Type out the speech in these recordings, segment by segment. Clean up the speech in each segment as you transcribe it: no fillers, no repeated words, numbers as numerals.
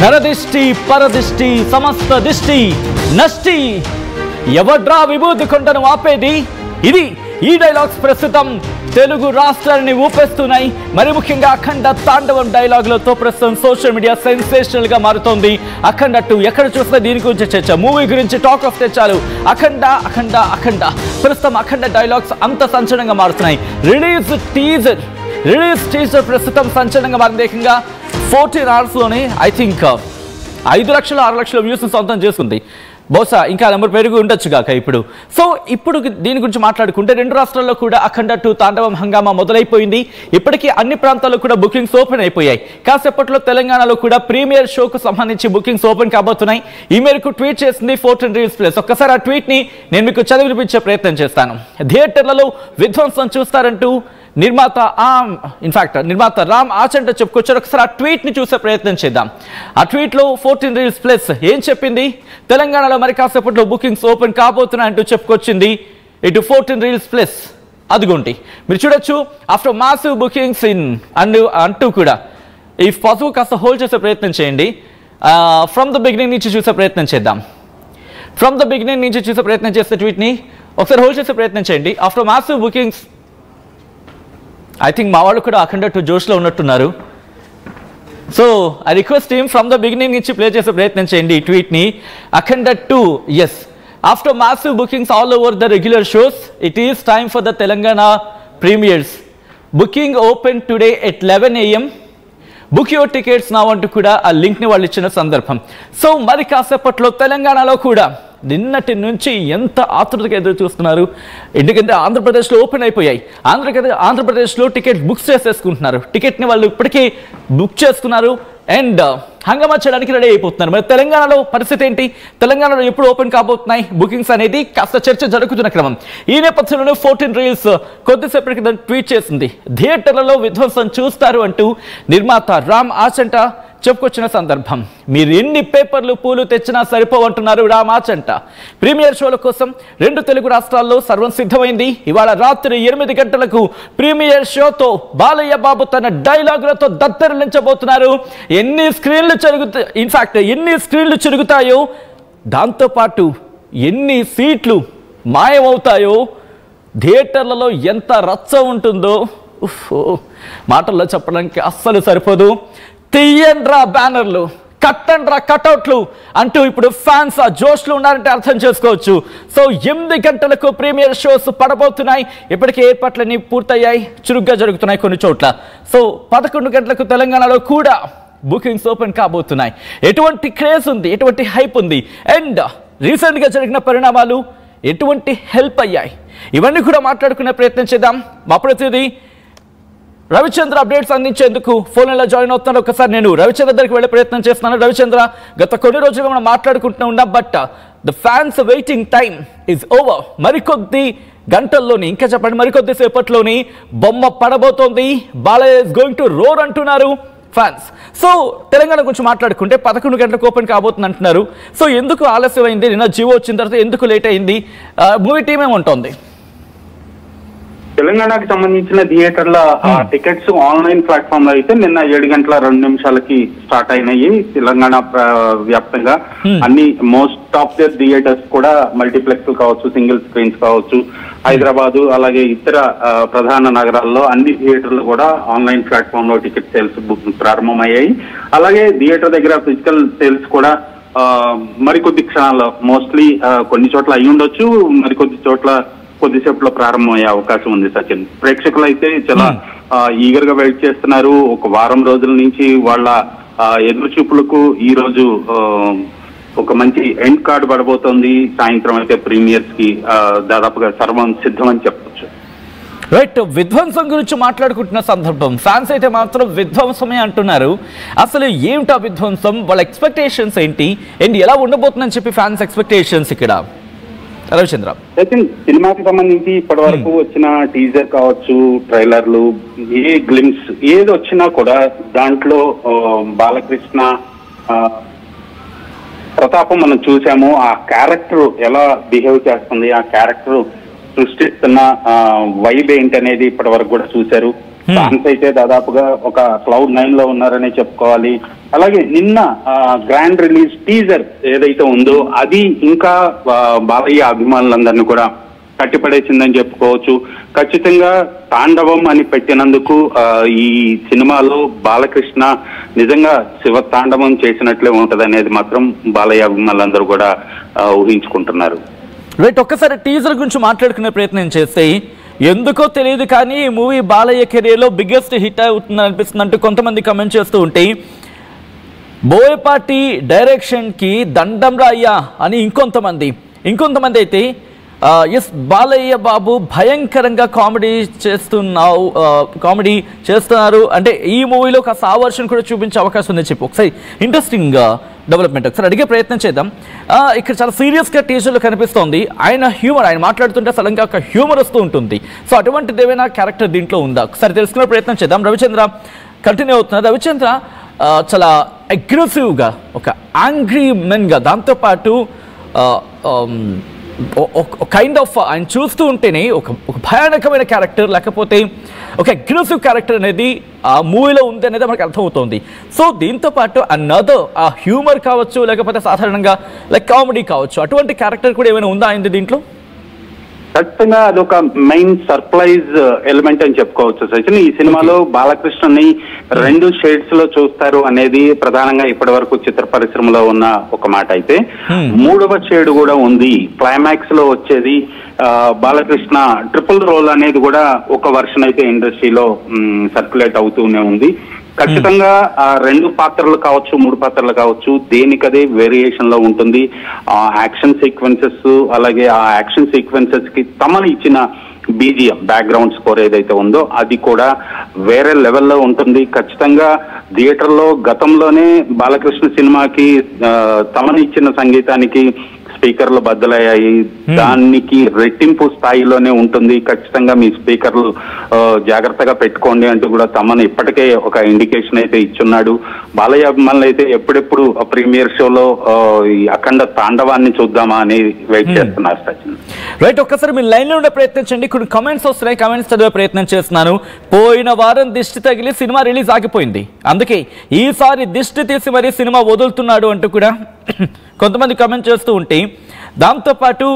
నరదిష్టి పరదిష్టి సమస్త దిష్టి నష్టి ఎవడ్రా విభూతి కొండను ఆపేది ఇది ఈ డైలాగ్స్ ప్రస్తుతం తెలుగు రాష్ట్రాలని ఊపేస్తున్నాయి. మరి ముఖ్యంగా అఖండ తాండవం డైలాగులతో ప్రస్తుతం సోషల్ మీడియా సెన్సేషనల్ గా మారుతోంది. అఖండ 2 ఎక్కడ చూస్తే దీని గురించి చర్చ, మూవీ గురించి టాక్ ఆఫ్ తెచ్చారు. అఖండ అఖండ అఖండ ప్రస్తుతం అఖండ డైలాగ్స్ అంత సంచలనంగా మారుతున్నాయి. రిలీజ్ టీజర్ ప్రస్తుతం సంచలనంగా మారింది. ఏకంగా 14 hours లోనే ఐ థింక్ 5 లక్షలు 6 లక్షల వ్యూస్ సొంతం చేసుకుంది. బహుశా ఇంకా నెంబర్ పెరిగి ఉండొచ్చు కాక ఇప్పుడు దీని గురించి మాట్లాడుకుంటే 2 రాష్ట్రాల్లో కూడా అఖండ 2 తాండవం హంగామా మొదలైపోయింది. ఇప్పటికీ అన్ని ప్రాంతాల్లో కూడా బుకింగ్స్ ఓపెన్ అయిపోయాయి. కాసేపట్లో తెలంగాణలో కూడా ప్రీమియర్ షోకు సంబంధించి బుకింగ్స్ ఓపెన్ కాబోతున్నాయి. ఈ మేరకు ట్వీట్ చేసింది 14 Reels Plus. ఒక్కసారి ఆ ట్వీట్ ని నేను మీకు చదివినిపించే ప్రయత్నం చేస్తాను. థియేటర్లలో విధ్వంసం చూస్తారంటూ నిర్మాత రామ్ ఆచంట చెప్పుకొచ్చారు. ఒకసారి ఆ ట్వీట్ ని చూసే ప్రయత్నం చేద్దాం. ఆ ట్వీట్ లో 14 Reels Plus ఏం చెప్పింది, తెలంగాణలో మరి కాసేపట్లో బుకింగ్స్ ఓపెన్ కాబోతున్నాయంటూ చెప్పుకొచ్చింది. ఇటు 14 Reels Plus అదిగోండి మీరు చూడొచ్చు. ఆఫ్టర్ మాసివ్ బుకింగ్స్ ఇన్ అంటూ కూడా ఈ పసుపు కాస్త హోల్డ్ చేసే ప్రయత్నం చేయండి. ఫ్రమ్ ద బిగినింగ్ నుంచి చూసే ప్రయత్నం చేద్దాం. ఫ్రమ్ ద బిగినింగ్ నుంచి చూసే ప్రయత్నం చేస్తే ట్వీట్ ని ఒకసారి హోల్డ్ చేసే ప్రయత్నం చేయండి. After massive bookings I think మా వాళ్ళు కూడా అఖండ 2 జోష్లో ఉన్నట్టున్నారు. So I request team from the beginning నుంచి ప్లే చేసే ప్రయత్నం చేయండి ఈ ట్వీట్ని. Akhanda 2 as after massive bookings all over the regular shows it is time for the Telangana premieres. Booking open today at 11 AM. Book your tickets నా అంటూ కూడా ఆ లింక్ని వాళ్ళు ఇచ్చిన సందర్భం. సో మరి కాసేపట్లో తెలంగాణలో కూడా నిన్నటి నుంచి ఎంత ఆతృతగా ఎదురు చూస్తున్నారు. ఎందుకంటే ఆంధ్రప్రదేశ్లో ఓపెన్ అయిపోయాయి. ఆంధ్రప్రదేశ్లో టికెట్ బుక్ చేసేసుకుంటున్నారు. టికెట్ని వాళ్ళు ఇప్పటికీ బుక్ చేసుకున్నారు అండ్ హంగామా చేయడానికి రెడీ అయిపోతున్నారు. మరి తెలంగాణలో పరిస్థితి ఏంటి, తెలంగాణలో ఎప్పుడు ఓపెన్ కాబోతున్నాయి బుకింగ్స్ అనేది కాస్త చర్చ జరుగుతున్న క్రమం. ఈ నేపథ్యంలోనే 14 Reels కొద్దిసేపటి క్రితం ట్వీట్ చేసింది. థియేటర్లలో విధ్వంసం చూస్తారు అంటూ నిర్మాత రామ్ ఆచంట చెప్పుకొచ్చిన సందర్భం. మీరు ఎన్ని పేపర్లు పూలు తెచ్చినా సరిపోవంటున్నారు రామ్ ఆచంట. ప్రీమియర్ షోల కోసం 2 తెలుగు రాష్ట్రాల్లో సర్వం సిద్ధమైంది. ఇవాళ రాత్రి 8 గంటలకు ప్రీమియర్ షోతో బాలయ్య బాబు తన డైలాగులతో దత్తరించబోతున్నారు. ఎన్ని స్క్రీన్లు చెరుగుతాయో దాంతోపాటు ఎన్ని సీట్లు మాయమవుతాయో, థియేటర్లలో ఎంత రచ్చ ఉంటుందో మాటల్లో చెప్పడానికి అస్సలు సరిపోదు. తీయండ్రా బ్యానర్లు, కట్టండ్రా కటౌట్లు అంటూ ఇప్పుడు ఫ్యాన్స్ ఆ జోష్లో ఉన్నారంటే అర్థం చేసుకోవచ్చు. సో 8 గంటలకు ప్రీమియర్ షోస్ పడబోతున్నాయి. ఇప్పటికే ఏర్పాట్లన్నీ పూర్తయ్యాయి, చురుగ్గా జరుగుతున్నాయి కొన్ని చోట్ల. సో 11 గంటలకు తెలంగాణలో కూడా బుకింగ్స్ ఓపెన్ కాబోతున్నాయి. ఎటువంటి క్రేజ్ ఉంది, ఎటువంటి హైప్ ఉంది అండ్ రీసెంట్గా జరిగిన పరిణామాలు ఎటువంటి హెల్ప్ అయ్యాయి, ఇవన్నీ కూడా మాట్లాడుకునే ప్రయత్నం చేద్దాం. మా ప్రతినిధి రవిచంద్ర అప్డేట్స్ అందించేందుకు ఫోన్లో జాయిన్ అవుతున్నారు. ఒకసారి నేను రవిచంద్ర దగ్గరికి వెళ్ళే ప్రయత్నం చేస్తున్నాను. రవిచంద్ర, గత కొన్ని రోజులుగా మనం మాట్లాడుకుంటూ ఉన్నాం, but the fans waiting time is over. మరికొద్ది గంటల్లోని, ఇంకా చెప్పండి, మరికొద్ది సేపట్లోని బొమ్మ పడబోతోంది. Balayya is going to roar అంటున్నారు ఫ్యాన్స్. సో తెలంగాణ గురించి మాట్లాడుకుంటే 11 గంటలకు ఓపెన్ కాబోతుంది అంటున్నారు. సో ఎందుకు ఆలస్యం అయింది, నిన్న జియో వచ్చిన తర్వాత ఎందుకు లేట్ అయింది, మూవీ టీం ఏముంటుంది? తెలంగాణకి సంబంధించిన థియేటర్ల టికెట్స్ ఆన్లైన్ ప్లాట్ఫామ్ లో అయితే నిన్న 7:02 స్టార్ట్ అయినాయి. తెలంగాణ వ్యాప్తంగా అన్ని మోస్ట్ ఆఫ్ ద థియేటర్స్ కూడా మల్టీప్లెక్స్ కావచ్చు, సింగిల్ స్క్రీన్స్ కావచ్చు, హైదరాబాద్ అలాగే ఇతర ప్రధాన నగరాల్లో అన్ని థియేటర్లు కూడా ఆన్లైన్ ప్లాట్ఫామ్ లో టికెట్ సేల్స్ ప్రారంభమయ్యాయి. అలాగే థియేటర్ దగ్గర ఫిజికల్ సేల్స్ కూడా మరికొద్ది క్షణాల్లో, మోస్ట్లీ కొన్ని చోట్ల అయి ఉండొచ్చు, మరికొద్ది చోట్ల కొద్దిసేపులో ప్రారంభమయ్యే అవకాశం ఉంది. సచిన్, ప్రేక్షకులు అయితే చాలా ఈగర్ గా వెయిట్ చేస్తున్నారు. ఒక వారం రోజుల నుంచి వాళ్ళ ఎదురు చూపులకు ఈ రోజు ఒక మంచి ఎండ్ కార్డు పడబోతోంది. సాయంత్రం అయితే ప్రీమియర్స్ కి దాదాపుగా సర్వం సిద్ధమని చెప్పొచ్చు. రైట్, విధ్వంసం గురించి మాట్లాడుకుంటున్న సందర్భం ఫ్యాన్స్ అయితే మాత్రం విధ్వంసమే అంటున్నారు. అసలు ఏమిటా విధ్వంసం, వాళ్ళ ఎక్స్పెక్టేషన్స్ ఏంటి అండ్ ఎలా ఉండబోతుందని చెప్పి ఫ్యాన్స్ ఎక్స్పెక్టేషన్స్ ఇక్కడ? రవిచంద్ర, సినిమాకి సంబంధించి ఇప్పటి వరకు వచ్చిన టీజర్ కావచ్చు, ట్రైలర్లు, ఏ గ్లిమ్స్ ఏది వచ్చినా కూడా దాంట్లో బాలకృష్ణ ప్రతాపం మనం చూసాము. ఆ క్యారెక్టర్ ఎలా బిహేవ్ చేస్తుంది, ఆ క్యారెక్టర్ సృష్టిస్తున్న వైబ్ ఏంటి అనేది ఇప్పటి వరకు కూడా చూశారు. ఫ్యాన్స్ అయితే దాదాపుగా ఒక క్లౌడ్ 9 లో ఉన్నారని చెప్పుకోవాలి. అలాగే నిన్న గ్రాండ్ రిలీజ్ టీజర్ ఏదైతే ఉందో అది ఇంకా బాలయ్య అభిమానులందరినీ కూడా కట్టిపడేసిందని చెప్పుకోవచ్చు. ఖచ్చితంగా తాండవం అని పెట్టినందుకు ఈ సినిమాలో బాలకృష్ణ నిజంగా శివ తాండవం చేసినట్లే ఉంటది అనేది మాత్రం బాలయ్య అభిమానులందరూ కూడా ఊహించుకుంటున్నారు. రైట్, ఒక్కసారి టీజర్ గురించి మాట్లాడుకునే ప్రయత్నం చేస్తే ఎందుకో తెలియదు కానీ ఈ మూవీ బాలయ్య కెరీర్లో బిగ్గెస్ట్ హిట్ అవుతుంది అనిపిస్తుంది అంటూ కొంతమంది కమెంట్ చేస్తూ ఉంటే, బోయపాటి డైరెక్షన్కి దండం రాయ్యా అని ఇంకొంతమంది అయితే ఎస్ బాలయ్య బాబు భయంకరంగా కామెడీ చేస్తున్నారు అంటే ఈ మూవీలో కాస్త ఆ వర్షన్ కూడా చూపించే అవకాశం ఉందని చెప్పి ఒకసారి ఇంట్రెస్టింగ్ డెవలప్మెంట్ ఒకసారి అడిగే ప్రయత్నం చేద్దాం. ఇక్కడ చాలా సీరియస్గా టీజర్లో కనిపిస్తోంది. ఆయన మాట్లాడుతుంటే సడన్గా ఒక హ్యూమర్ వస్తూ ఉంటుంది. సో అటువంటిది ఏమైనా క్యారెక్టర్ దీంట్లో ఉందా ఒకసారి తెలుసుకునే ప్రయత్నం చేద్దాం. రవిచంద్ర కంటిన్యూ అవుతున్నారు. రవిచంద్ర చాలా అగ్రెసివ్గా ఒక యాంగ్రీ మెన్గా దాంతోపాటు కైండ్ ఆఫ్ ఆయన చూస్తూ ఉంటేనే ఒక భయానకమైన క్యారెక్టర్ లేకపోతే ఒక అగ్రెసివ్ క్యారెక్టర్ అనేది ఆ మూవీలో ఉంది అనేది మనకు అర్థమవుతుంది. సో దీంతో పాటు అనదర్ ఆ హ్యూమర్ కావచ్చు లేకపోతే సాధారణంగా లైక్ కామెడీ కావచ్చు అటువంటి క్యారెక్టర్ కూడా ఏమైనా ఉందా అయింది దీంట్లో? ఖచ్చితంగా అదొక మెయిన్ సర్ప్రైజ్ ఎలిమెంట్ అని చెప్పుకోవచ్చు సచిన్. ఈ సినిమాలో బాలకృష్ణని 2 షేడ్స్ లో చూస్తారు అనేది ప్రధానంగా ఇప్పటి వరకు చిత్ర పరిశ్రమలో ఉన్న ఒక మాట అయితే, 3వ షేడ్ కూడా ఉంది. క్లైమాక్స్ లో వచ్చేది బాలకృష్ణ ట్రిపుల్ రోల్ అనేది కూడా ఒక వర్షన్ అయితే ఇండస్ట్రీలో సర్క్యులేట్ అవుతూనే ఉంది. ఖచ్చితంగా 2 పాత్రలు కావచ్చు 3 పాత్రలు కావచ్చు దేనికదే వేరియేషన్ లో ఉంటుంది. యాక్షన్ సీక్వెన్సెస్ అలాగే ఆ యాక్షన్ సీక్వెన్సెస్ కి తమను ఇచ్చిన బీజిఎం బ్యాక్గ్రౌండ్ స్కోర్ ఏదైతే ఉందో అది కూడా వేరే లెవెల్లో ఉంటుంది. ఖచ్చితంగా థియేటర్లో గతంలోనే బాలకృష్ణ సినిమాకి తమను ఇచ్చిన సంగీతానికి స్పీకర్లు బద్దలయ్యాయి. దానికి రెట్టింపు స్థాయిలోనే ఉంటుంది. ఖచ్చితంగా మీ స్పీకర్లు జాగ్రత్తగా పెట్టుకోండి అంటూ కూడా తమను ఇప్పటికే ఒక ఇండికేషన్ అయితే ఇచ్చున్నాడు. బాలయ్య అభిమానులు అయితే ఎప్పుడెప్పుడు ప్రీమియర్ షోలో ఈ అఖండ తాండవాన్ని చూద్దామా అని వెయిట్ చేస్తున్నారు సచిన్. రైట్, ఒక్కసారి మీ లైన్ లో ఉండే ప్రయత్నించండి. కొన్ని కామెంట్స్ వస్తున్నాయి, కామెంట్స్ చదివే ప్రయత్నం చేస్తున్నాను. పోయిన వారం దిష్టి తగిలి సినిమా రిలీజ్ ఆగిపోయింది, అందుకే ఈసారి దిష్టి తీసి మరీ సినిమా వదులుతున్నాడు అంటూ కూడా కొంతమంది కామెంట్ చేస్తూ ఉంటే, దాంతోపాటు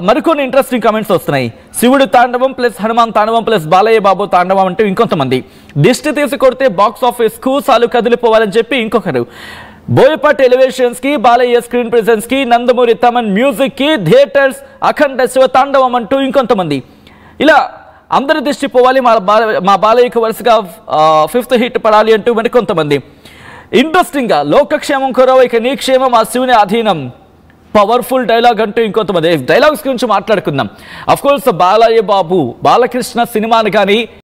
మరికొన్ని ఇంట్రెస్టింగ్ కామెంట్స్ వస్తున్నాయి. శివుడు తాండవం ప్లస్ హనుమాన్ తాండవం ప్లస్ బాలయ్య బాబు తాండవం అంటూ ఇంకొంతమంది, దిష్టి తీసి కొడితే బాక్స్ ఆఫీస్ కూసాలు కదిలిపోవాలని చెప్పి ఇంకొకరు, బోయపాటి ఎలివేషన్స్ కి బాలయ్య స్క్రీన్ ప్రెజెన్స్ కి నందమూరి తమన్ మ్యూజిక్ కి థియేటర్స్ అఖండ శివ తాండవం అంటూ ఇంకొంతమంది. ఇలా అందరి దృష్టి పోవాలి, మా బాలయ్యకు వరుసగా 5th హిట్ పడాలి అంటూ మరికొంతమంది. ఇంట్రెస్టింగ్ గా లోకక్షేమం కొరవ ఇక నీ క్షేమం ఆ శివుని అధీనం, పవర్ఫుల్ డైలాగ్ అంటూ ఇంకొంతమంది. డైలాగ్స్ గురించి మాట్లాడుకుందాం. అఫ్ కోర్స్ బాలయ్య బాబు బాలకృష్ణ సినిమాని కానీ